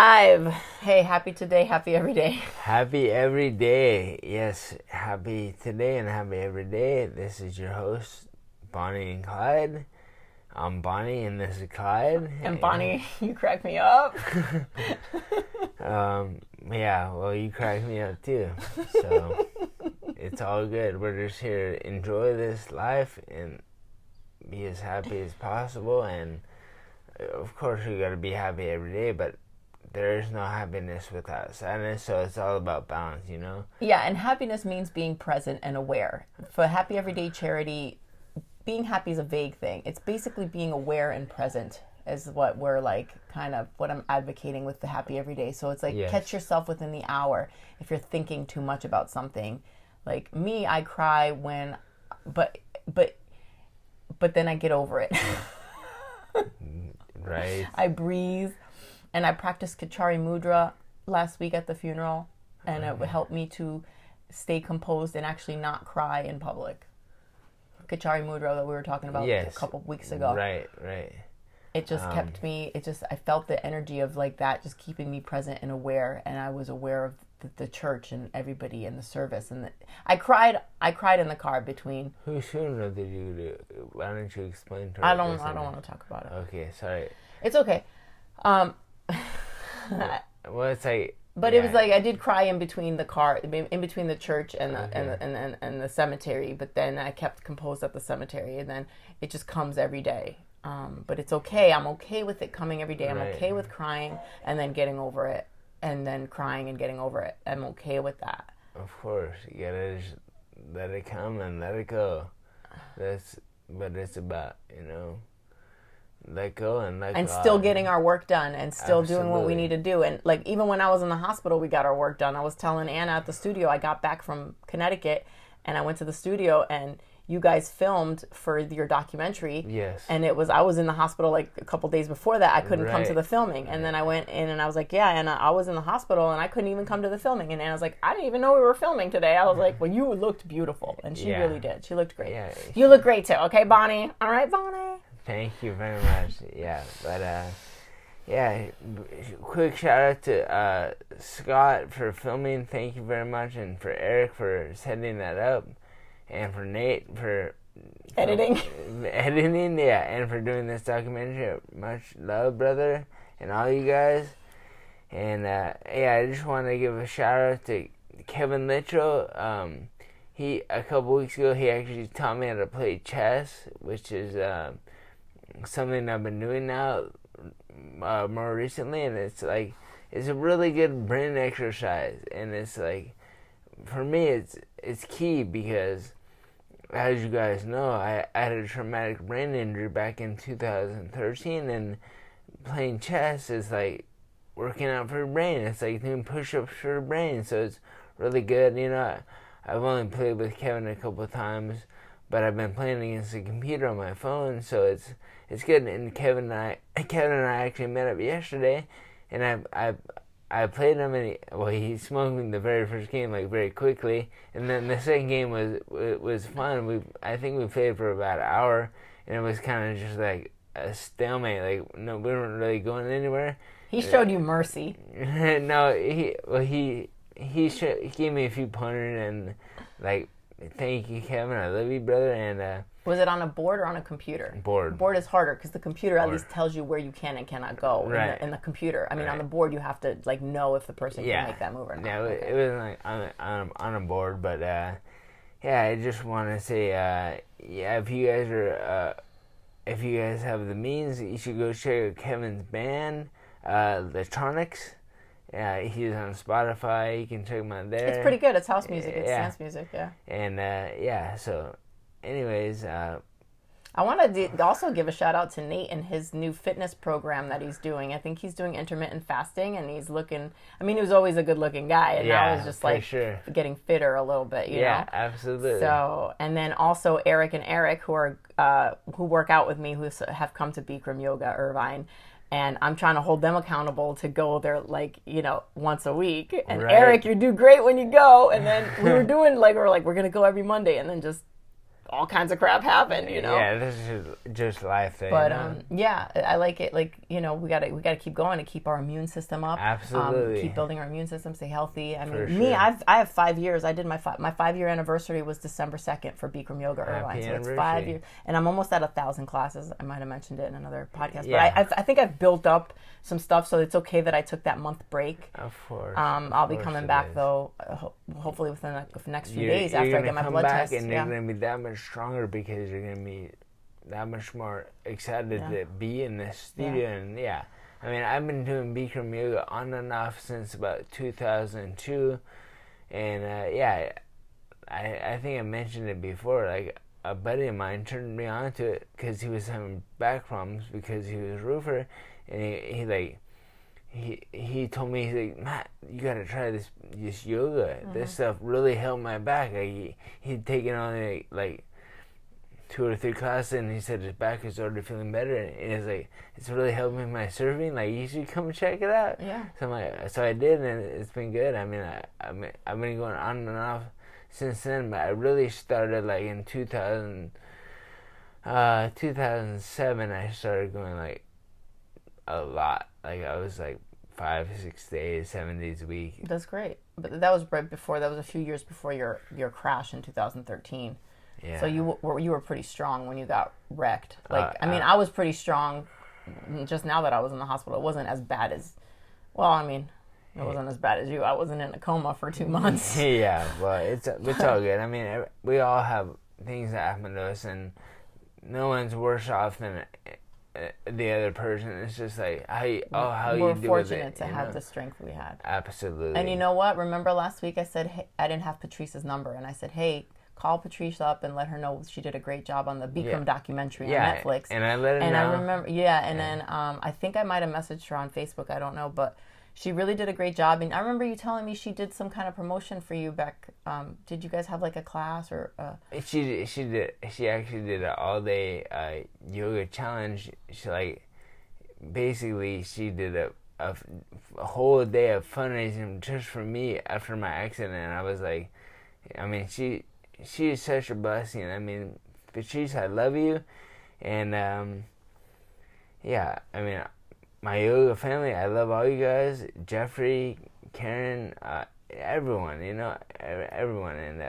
Live. Hey, happy today, happy every day. Happy every day. Yes, happy today and happy every day. This is your host, Bonnie and Clyde. I'm Bonnie and this is Clyde. And Bonnie, you crack me up. Yeah, well, you crack me up too. So it's all good. We're just here to enjoy this life and be as happy as possible. And of course, we got to be happy every day, but there is no happiness without sadness, so it's all about balance, you know? Yeah, and happiness means being present and aware. For Happy Everyday Charity, being happy is a vague thing. It's basically being aware and present is what we're like, kind of what I'm advocating with the Happy Everyday. So it's like, Yes. Catch yourself within the hour if you're thinking too much about something. Like me, I cry when, but then I get over it. Right? I breathe. And I practiced Kachari Mudra last week at the funeral, and it helped me to stay composed and actually not cry in public. Kachari Mudra that we were talking about a couple of weeks ago. Right. It just kept me, I felt the energy of like that just keeping me present and aware, and I was aware of the church and everybody in the service. And I cried in the car between... Whose funeral did you do? Why don't you explain to her? I don't want to talk about it. Okay, sorry. It's okay. Well, it's like... But it was like I did cry in between the church and the cemetery. But then I kept composed at the cemetery, and then it just comes every day. But it's okay. I'm okay with it coming every day. I'm okay with crying and then getting over it, and then crying and getting over it. I'm okay with that. Of course, you gotta just let it come and let it go. That's what it's about, you know. Let go and let go. And still getting our work done and still doing what we Absolutely. need to do. And like even when I was in the hospital, we got our work done. I was telling Anna at the studio, I got back from Connecticut and I went to the studio and you guys filmed for your documentary. Yes. And I was in the hospital like a couple days before that. I couldn't come to Right. the filming. And then I went in and I was like, yeah, Anna, I was in the hospital and I couldn't even come to the filming. And Anna's like, I didn't even know we were filming today. I was like, well, you looked beautiful. And she Yeah. really did. She looked great. Yeah. You look great too. Okay, Bonnie? All right, Bonnie? Thank you very much. Yeah, but quick shout out to Scott for filming. Thank you very much, and for Eric for setting that up, and for Nate for Editing. Yeah, and for doing this documentary. Much love, brother, and all you guys. And I just want to give a shout out to Kevin Littrell. A couple weeks ago, he actually taught me how to play chess, which is something I've been doing now more recently, and it's a really good brain exercise, and it's like, for me, it's key because, as you guys know, I had a traumatic brain injury back in 2013, and playing chess is like working out for your brain. It's like doing push-ups for your brain, so it's really good. You know, I've only played with Kevin a couple of times, but I've been playing against the computer on my phone, so it's good. And Kevin and I actually met up yesterday, and I played him, and he smoked me the very first game like very quickly, and then the second game was fun. I think we played for about an hour, and it was kind of just like a stalemate. Like no, we weren't really going anywhere. He showed you mercy. No, he gave me a few pointers and like, thank you, Kevin. I love you, brother. And was it on a board or on a computer? Board. Board is harder because the computer at least tells you where you can and cannot go. Right. In the computer. I mean, Right. on the board you have to like know if the person can make that move or not. Yeah, it was like on a board, but I just want to say, if you guys are, if you guys have the means, you should go check out Kevin's band, Electronics. Yeah, he's on Spotify. You can check him out there. It's pretty good. It's house music. It's dance music. Yeah. And so, anyways, I want to also give a shout out to Nate and his new fitness program that he's doing. I think he's doing intermittent fasting, and he's looking. I mean, he was always a good-looking guy, and now he's just like getting fitter a little bit. You know? Yeah, absolutely. So, and then also Eric and Eric, who work out with me, who have come to Bikram Yoga Irvine. And I'm trying to hold them accountable to go there, like, once a week. And Eric, you do great when you go. And then we were doing, we're going to go every Monday. And then just all kinds of crap happen, you know. Yeah, this is just life thing. But yeah, I like it. Like, you know, we gotta keep going to keep our immune system up. Absolutely. Keep building our immune system, stay healthy. I mean, For me, sure. I have 5 years. I did my 5-year anniversary was December 2nd for Bikram Yoga Irvine. So it's 5 years, and I'm almost at 1,000 classes. I might have mentioned it in another podcast, Yeah. but I think I've built up some stuff, so it's okay that I took that month break. Of course. I'll be coming back though, hopefully within the next few days after I get my blood test. And you're gonna be that much stronger because you're gonna be that much more excited to be in this studio. And I mean, I've been doing Bikram yoga on and off since about 2002, and I think I mentioned it before. Like, a buddy of mine turned me on to it because he was having back problems because he was a roofer, and he told me, he's like, Matt, you gotta try this yoga. This stuff really helped my back. Like, he'd taken on like 2 or 3 classes, and he said his back is already feeling better, and it's like, it's really helping my surfing. Like, you should come check it out. Yeah. So I did, and it's been good. I mean, I've been going on and off since then, but I really started like in 2007. I started going like a lot. Like, I was like 5, 6 days, 7 days a week. That's great. But that was right before. That was a few years before your crash in 2013. Yeah. So you were pretty strong when you got wrecked. Like, I mean, I was pretty strong. Just now that I was in the hospital, it wasn't as bad as. Well, I mean, it wasn't as bad as you. I wasn't in a coma for 2 months. Yeah, but it's all good. I mean, we all have things that happen to us, and no one's worse off than the other person. It's just like how you deal with it. We're fortunate to have the strength we had. Absolutely. And you know what? Remember last week I said, hey, I didn't have Patrice's number, and I said, hey, call Patrice up and let her know she did a great job on the Bikram documentary on Netflix. And I let her know. And I remember, then I think I might have messaged her on Facebook. I don't know, but she really did a great job. And I remember you telling me she did some kind of promotion for you back. Did you guys have like a class or? She actually did an all-day yoga challenge. She basically did a whole day of fundraising just for me after my accident. And I was like, I mean, she is such a blessing. I mean, Patrice, I love you. And I mean, my yoga family, I love all you guys. Jeffrey, Karen, everyone, everyone. And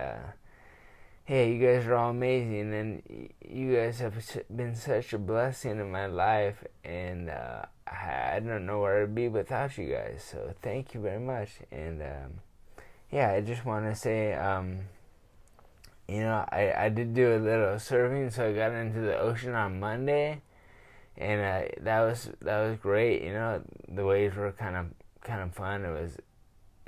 you guys are all amazing. And you guys have been such a blessing in my life. And I don't know where I'd be without you guys. So thank you very much. And I just want to say, I did do a little surfing, so I got into the ocean on Monday, and that was great. The waves were kind of fun. It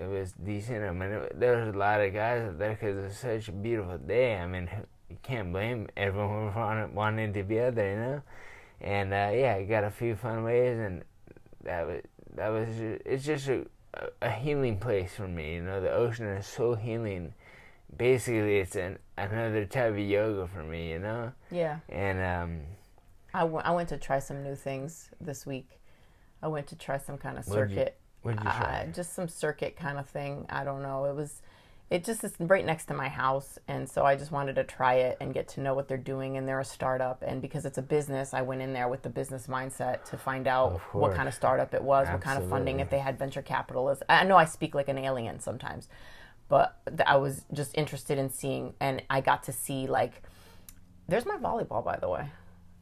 was decent. I mean, there was a lot of guys out there because it was such a beautiful day. I mean, you can't blame everyone for wanting to be out there, And I got a few fun waves, and it's just a healing place for me. The ocean is so healing. Basically, it's another type of yoga for me, Yeah. And I went to try some new things this week. I went to try some kind of circuit. What did you try? Just some circuit kind of thing. I don't know. It just is right next to my house, and so I just wanted to try it and get to know what they're doing. And they're a startup, and because it's a business, I went in there with the business mindset to find out what kind of startup it was, what kind of funding, if they had venture capitalists. I know I speak like an alien sometimes, but I was just interested in seeing, and I got to see, there's my volleyball, by the way.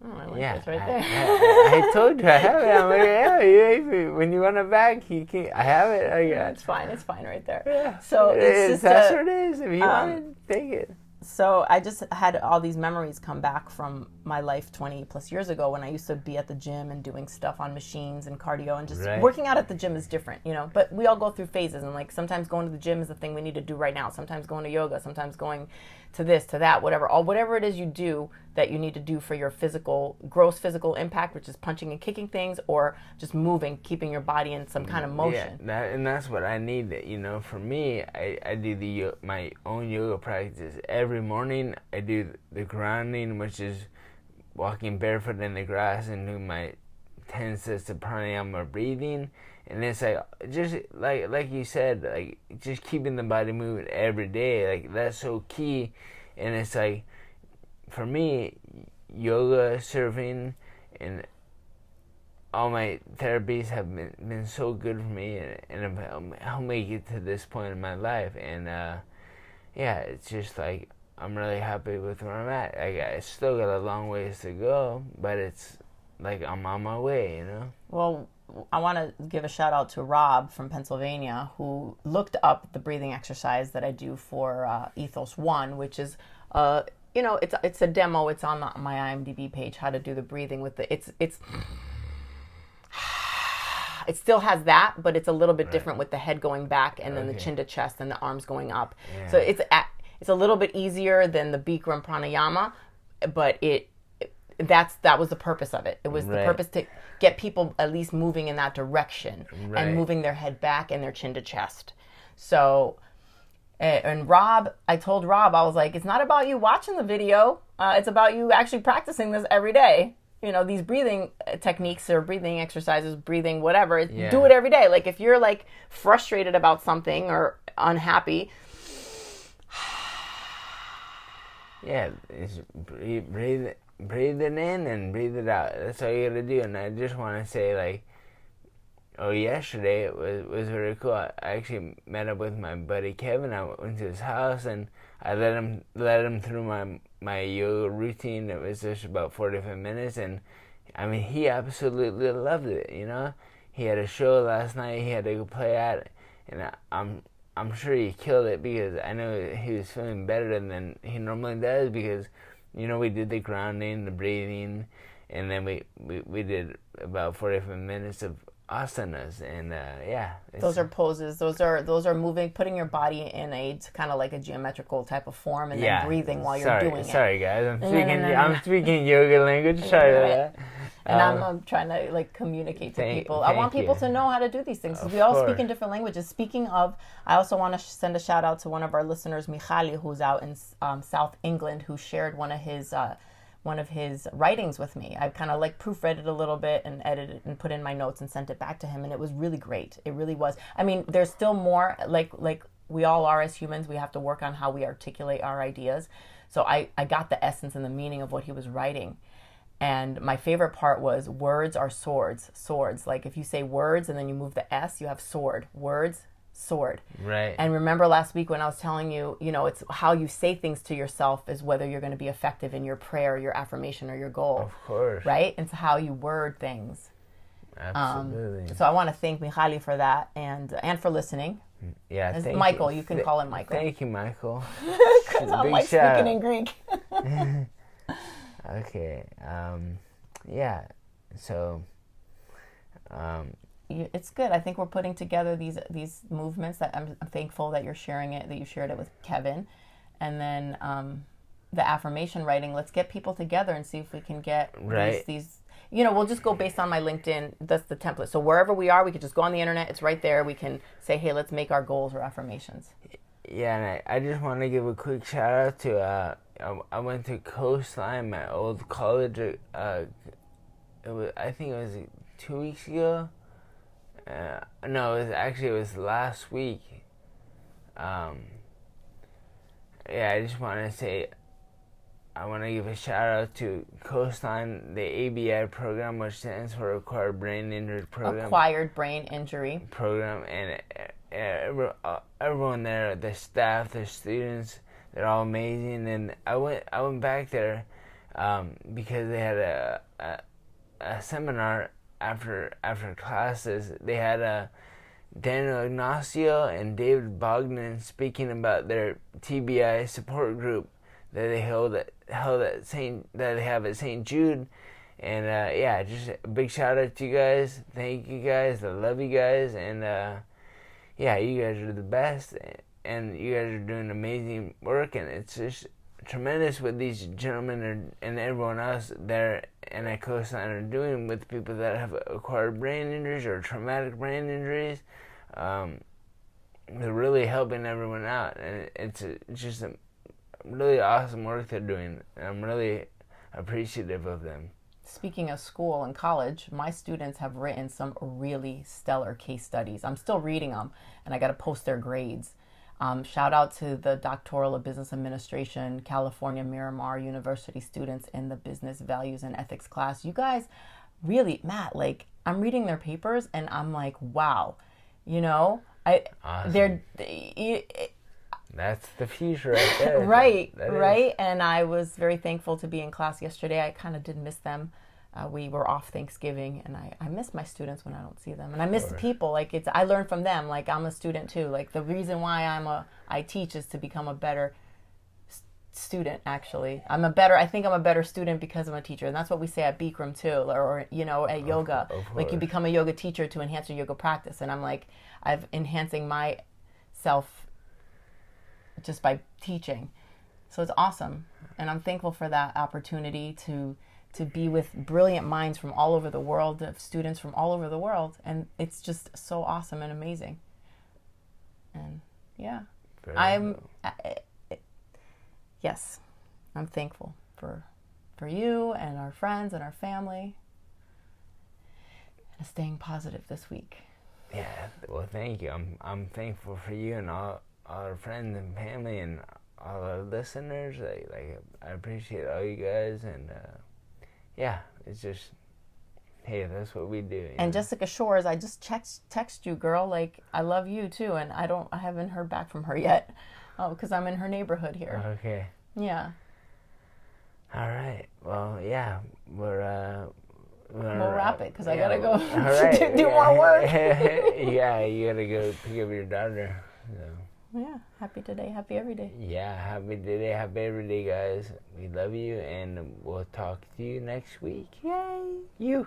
Oh, I like this right there. I told you I have it. I'm like, when you want it back, I have it. It's fine right there. Yeah. So it's just that's what it is. If you want it, take it. So I just had all these memories come back from my life 20 plus years ago when I used to be at the gym and doing stuff on machines and cardio, and just working out at the gym is different, but we all go through phases, and sometimes going to the gym is the thing we need to do right now. Sometimes going to yoga, sometimes going to this, to that, whatever it is you do that you need to do for your gross physical impact, which is punching and kicking things, or just moving, keeping your body in some kind of motion. Yeah, and that's what I need. For me, I do my own yoga practice every morning. I do the grounding, which is walking barefoot in the grass and doing my 10 sets of pranayama breathing. And it's just like you said, just keeping the body moving every day. That's so key. And it's for me, yoga, surfing, and all my therapies have been so good for me and have helped me get to this point in my life. And yeah, it's just like I'm really happy with where I'm at. I still got a long ways to go, but it's like I'm on my way, you know? Well, I want to give a shout out to Rob from Pennsylvania, who looked up the breathing exercise that I do for Ethos 1, which is, it's a demo. It's on my IMDb page, how to do the breathing with it still has that, but it's a little bit different with the head going back and then the chin to chest and the arms going up. Yeah. So it's a little bit easier than the Bikram pranayama, but that was the purpose of it. It was the purpose to get people at least moving in that direction and moving their head back and their chin to chest. So, and Rob, I told Rob, I was like, it's not about you watching the video. It's about you actually practicing this every day. You know, these breathing techniques or breathing exercises, breathing whatever, do it every day. Like if you're like frustrated about something or unhappy, it's breathe it in and breathe it out. That's all you gotta do. And I just want to say, like, yesterday it was very cool. I actually met up with my buddy Kevin. I went to his house and I led him through my yoga routine. It was just about 45 minutes, and I mean, he absolutely loved it. You know, he had a show last night. He had to go play at, and I'm sure he killed it because I know he was feeling better than he normally does because, you know, we did the grounding, the breathing, and then we did about 45 minutes of asanas, and those are poses. Those are moving, putting your body in a kind of like a geometrical type of form, and then breathing while you're doing it. Sorry, guys, I'm speaking yoga language. Sorry about that. And I'm trying to like communicate to people. I want people to know how to do these things because we all speak in different languages. Speaking of, I also want to send a shout out to one of our listeners, Michali, who's out in South England, who shared one of his writings with me. I kind of like proofread it a little bit and edited it and put in my notes and sent it back to him, and it was really great. It really was. I mean, there's still more, like we all are as humans. We have to work on how we articulate our ideas. So I got the essence and the meaning of what he was writing. And my favorite part was words are swords. Swords. Like if you say words and then you move the S, you have sword. Words, sword. Right. And remember last week when I was telling you, it's how you say things to yourself is whether you're going to be effective in your prayer, your affirmation, or your goal. Of course. Right? It's how you word things. Absolutely. So I want to thank Michali for that and for listening. Yeah, thank Michael. you. You can call him Michael. Thank you, Michael. Because I'm like speaking in Greek. Okay. Yeah. So. It's good. I think we're putting together these movements that I'm thankful that you're sharing it, that you shared it with Kevin. And then the affirmation writing, let's get people together and see if we can get these, we'll just go based on my LinkedIn. That's the template. So wherever we are, we could just go on the internet. It's right there. We can say, hey, let's make our goals or affirmations. Yeah, and I just want to give a quick shout out to, I went to Coastline, my old college. I think it was 2 weeks ago. No, it was last week. I just want to say, I want to give a shout out to Coastline, the ABI program, which stands for Acquired Brain Injury Program. Acquired Brain Injury Program, and everyone there, the staff, the students, they're all amazing. And I went back there because they had a seminar. After classes, they had Daniel Ignacio and David Bogdan speaking about their TBI support group that they have at St. Jude, and just a big shout out to you guys. Thank you guys. I love you guys, and you guys are the best, and you guys are doing amazing work, and it's just tremendous what these gentlemen and everyone else there and at Coastline are doing with people that have acquired brain injuries or traumatic brain injuries. They're really helping everyone out, and it's just a really awesome work they're doing, and I'm really appreciative of them. Speaking of school and college, my students have written some really stellar case studies. I'm still reading them, and I got to post their grades. Shout out to the Doctoral of Business Administration, California Miramar University students in the Business Values and Ethics class. You guys really, Matt, like, I'm reading their papers and I'm like, wow, Awesome. That's the future right there. Right, That right. is. And I was very thankful to be in class yesterday. I kind of did miss them. We were off Thanksgiving, and I miss my students when I don't see them, and I miss the people. Like, I learn from them. Like, I'm a student too. Like, the reason why I teach is to become a better student. Actually, I think I'm a better student because I'm a teacher, and that's what we say at Bikram too, or at yoga. Like, you become a yoga teacher to enhance your yoga practice, and I'm like, I've enhancing myself just by teaching. So it's awesome, and I'm thankful for that opportunity to be with brilliant minds from all over the world, of students from all over the world, and it's just so awesome and amazing. And yeah, yes, I'm thankful for you and our friends and our family, and staying positive this week. Yeah, well, thank you. I'm thankful for you and all our friends and family and all our listeners. I appreciate all you guys, and yeah, it's just, hey, that's what we do. And Jessica Shores, I just text you, girl. Like, I love you too, and I haven't heard back from her yet, because I'm in her neighborhood here. Okay. Yeah. All right. Well, yeah, we'll wrap it because I gotta go all right. do more work. Yeah, you gotta go pick up your daughter. So. Yeah, happy today, happy every day. Yeah, happy today, happy every day, guys. We love you, and we'll talk to you next week. Yay! You.